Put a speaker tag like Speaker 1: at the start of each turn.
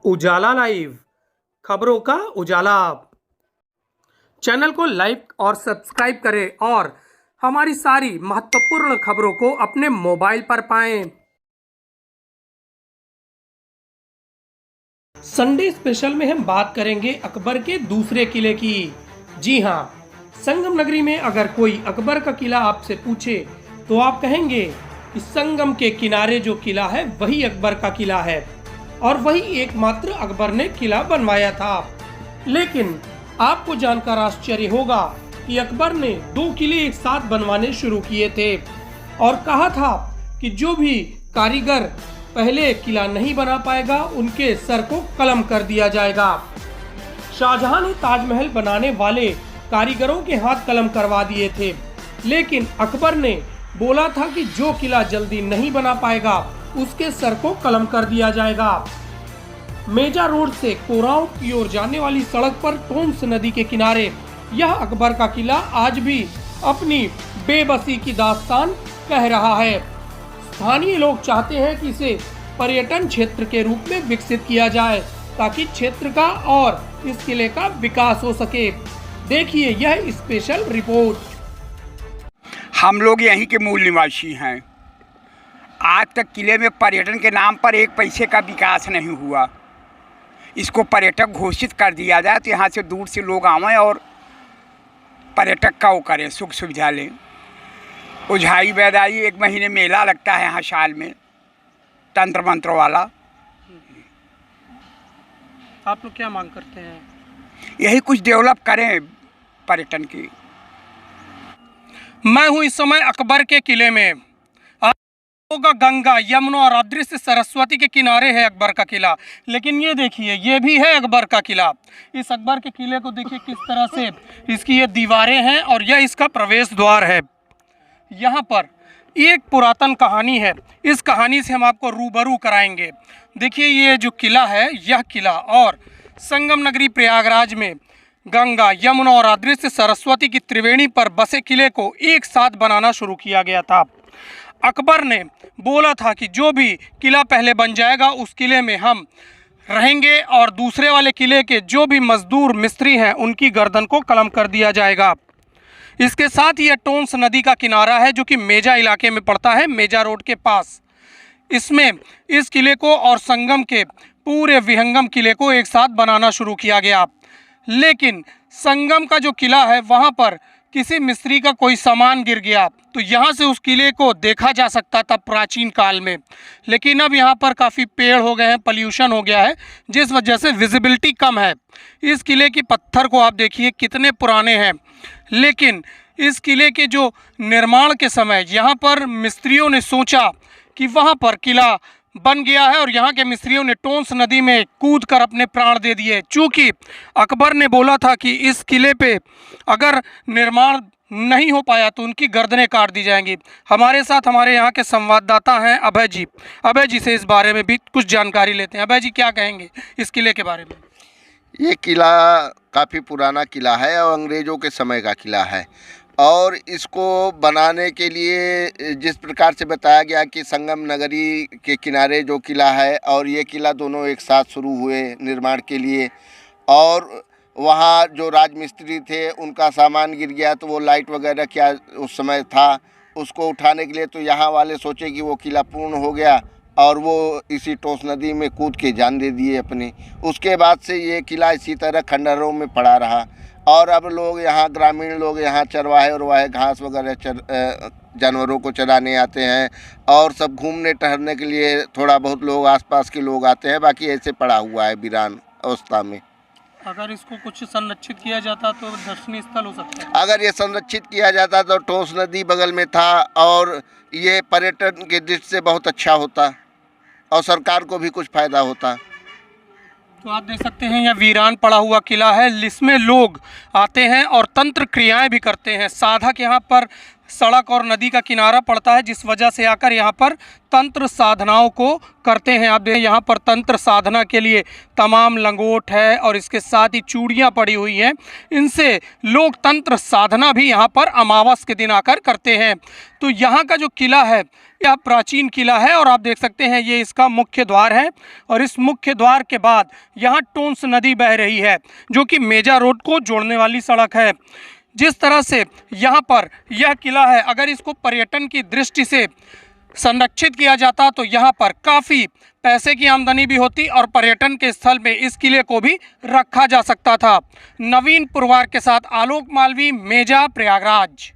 Speaker 1: उजाला live, खबरों का उजाला। Channel को लाइक और सब्सक्राइब करें और हमारी सारी महत्वपूर्ण खबरों को अपने मोबाइल पर पाएं। संडे स्पेशल में हम बात करेंगे अकबर के दूसरे किले की। जी हां, संगम नगरी में अगर कोई अकबर का किला आपसे पूछे तो आप कहेंगे कि संगम के किनारे जो किला है वही अकबर का किला है और वही एकमात्र अकबर ने किला बनवाया था। लेकिन आपको जानकर आश्चर्य होगा कि अकबर ने 2 किले एक साथ बनवाने शुरू किए थे और कहा था कि जो भी कारीगर पहले किला नहीं बना पाएगा उनके सर को कलम कर दिया जाएगा। शाहजहां ने ताजमहल बनाने वाले कारीगरों के हाथ कलम करवा दिए थे, लेकिन अकबर ने बोला था कि जो किला जल्दी नहीं बना पाएगा उसके सर को कलम कर दिया जाएगा। मेजा रोड से कोरांव की ओर जाने वाली सड़क पर टोम्स नदी के किनारे यह अकबर का किला आज भी अपनी बेबसी की दास्तान कह रहा है। स्थानीय लोग चाहते हैं कि इसे पर्यटन क्षेत्र के रूप में विकसित किया जाए ताकि क्षेत्र का और इस किले का विकास हो सके। देखिए यह स्पेशल रिपोर्ट।
Speaker 2: हम लोग यहीं के मूल निवासी हैं। आज तक किले में पर्यटन के नाम पर एक पैसे का विकास नहीं हुआ। इसको पर्यटक घोषित कर दिया जाए तो यहाँ से दूर से लोग आवें और पर्यटक का वो करें, सुख सुविधा लें। उझाई बैदाई 1 महीने मेला लगता है यहाँ साल में, तंत्र मंत्र वाला।
Speaker 1: आप लोग क्या मांग करते हैं?
Speaker 2: यही कुछ डेवलप करें पर्यटन की।
Speaker 1: मैं हूँ इस समय अकबर के किले में। होगा गंगा, यमुना और अदृश्य सरस्वती के किनारे है अकबर का किला। लेकिन ये देखिए, ये भी है अकबर का किला। इस अकबर के किले को देखिए किस तरह से इसकी ये दीवारें हैं और यह इसका प्रवेश द्वार है। यहाँ पर एक पुरातन कहानी है, इस कहानी से हम आपको रूबरू कराएंगे। देखिए ये जो किला है, यह किला और संगम नगरी प्रयागराज में गंगा, यमुना और अदृश्य सरस्वती की त्रिवेणी पर बसे किले को एक साथ बनाना शुरू किया गया था। अकबर ने बोला था कि जो भी किला पहले बन जाएगा उस किले में हम रहेंगे और दूसरे वाले किले के जो भी मजदूर मिस्त्री हैं उनकी गर्दन को कलम कर दिया जाएगा। इसके साथ ही यह टोम्स नदी का किनारा है जो कि मेजा इलाके में पड़ता है, मेजा रोड के पास। इसमें इस किले को और संगम के पूरे विहंगम किले को एक साथ बनाना शुरू किया गया। लेकिन संगम का जो किला है वहाँ पर किसी मिस्त्री का कोई सामान गिर गया तो यहाँ से उस किले को देखा जा सकता था प्राचीन काल में। लेकिन अब यहाँ पर काफ़ी पेड़ हो गए हैं, पॉल्यूशन हो गया है, जिस वजह से विजिबिलिटी कम है। इस किले के पत्थर को आप देखिए कितने पुराने हैं। लेकिन इस किले के जो निर्माण के समय यहाँ पर मिस्त्रियों ने सोचा कि वहाँ पर किला बन गया है और यहाँ के मिस्त्रियों ने टोम्स नदी में कूद कर अपने प्राण दे दिए। चूँकि अकबर ने बोला था कि इस किले पे अगर निर्माण नहीं हो पाया तो उनकी गर्दनें काट दी जाएंगी। हमारे साथ हमारे यहाँ के संवाददाता हैं अभय जी। अभय जी से इस बारे में भी कुछ जानकारी लेते हैं। अभय जी क्या कहेंगे इस किले के बारे में?
Speaker 3: ये किला काफ़ी पुराना किला है और अंग्रेज़ों के समय का किला है और इसको बनाने के लिए जिस प्रकार से बताया गया कि संगम नगरी के किनारे जो किला है और ये किला दोनों एक साथ शुरू हुए निर्माण के लिए, और वहाँ जो राजमिस्त्री थे उनका सामान गिर गया तो वो लाइट वगैरह क्या उस समय था उसको उठाने के लिए, तो यहाँ वाले सोचे कि वो किला पूर्ण हो गया और वो इसी टोम्स नदी में कूद के जान दे दिए अपनी। उसके बाद से ये किला इसी तरह खंडहरों में पड़ा रहा और अब लोग यहाँ, ग्रामीण लोग यहाँ चरवाहे और घास वगैरह जानवरों को चराने आते हैं और सब घूमने टहलने के लिए थोड़ा बहुत लोग आसपास के लोग आते हैं। बाकी ऐसे पड़ा हुआ है वीरान अवस्था में।
Speaker 1: अगर इसको कुछ संरक्षित किया जाता तो दर्शनीय स्थल हो सकता है।
Speaker 3: अगर ये संरक्षित किया जाता तो टोम्स नदी बगल में था और ये पर्यटन के दृष्टि से बहुत अच्छा होता और सरकार को भी कुछ फायदा होता।
Speaker 1: तो आप देख सकते हैं यह वीरान पड़ा हुआ किला है, जिसमें लोग आते हैं और तंत्र क्रियाएं भी करते हैं। साधक यहाँ पर सड़क और नदी का किनारा पड़ता है, जिस वजह से आकर यहाँ पर तंत्र साधनाओं को करते हैं। आप देखें यहाँ पर तंत्र साधना के लिए तमाम लंगोट है और इसके साथ ही चूड़ियाँ पड़ी हुई हैं। इनसे लोग तंत्र साधना भी यहाँ पर अमावस के दिन आकर करते हैं। तो यहाँ का जो किला है यह प्राचीन किला है और आप देख सकते हैं ये इसका मुख्य द्वार है। और इस मुख्य द्वार के बाद यहाँ टोंस नदी बह रही है, जो कि मेजा रोड को जोड़ने वाली सड़क है। जिस तरह से यहाँ पर यह किला है, अगर इसको पर्यटन की दृष्टि से संरक्षित किया जाता तो यहाँ पर काफ़ी पैसे की आमदनी भी होती और पर्यटन के स्थल में इस किले को भी रखा जा सकता था। नवीन पुरवार के साथ आलोक मालवी, मेजा, प्रयागराज।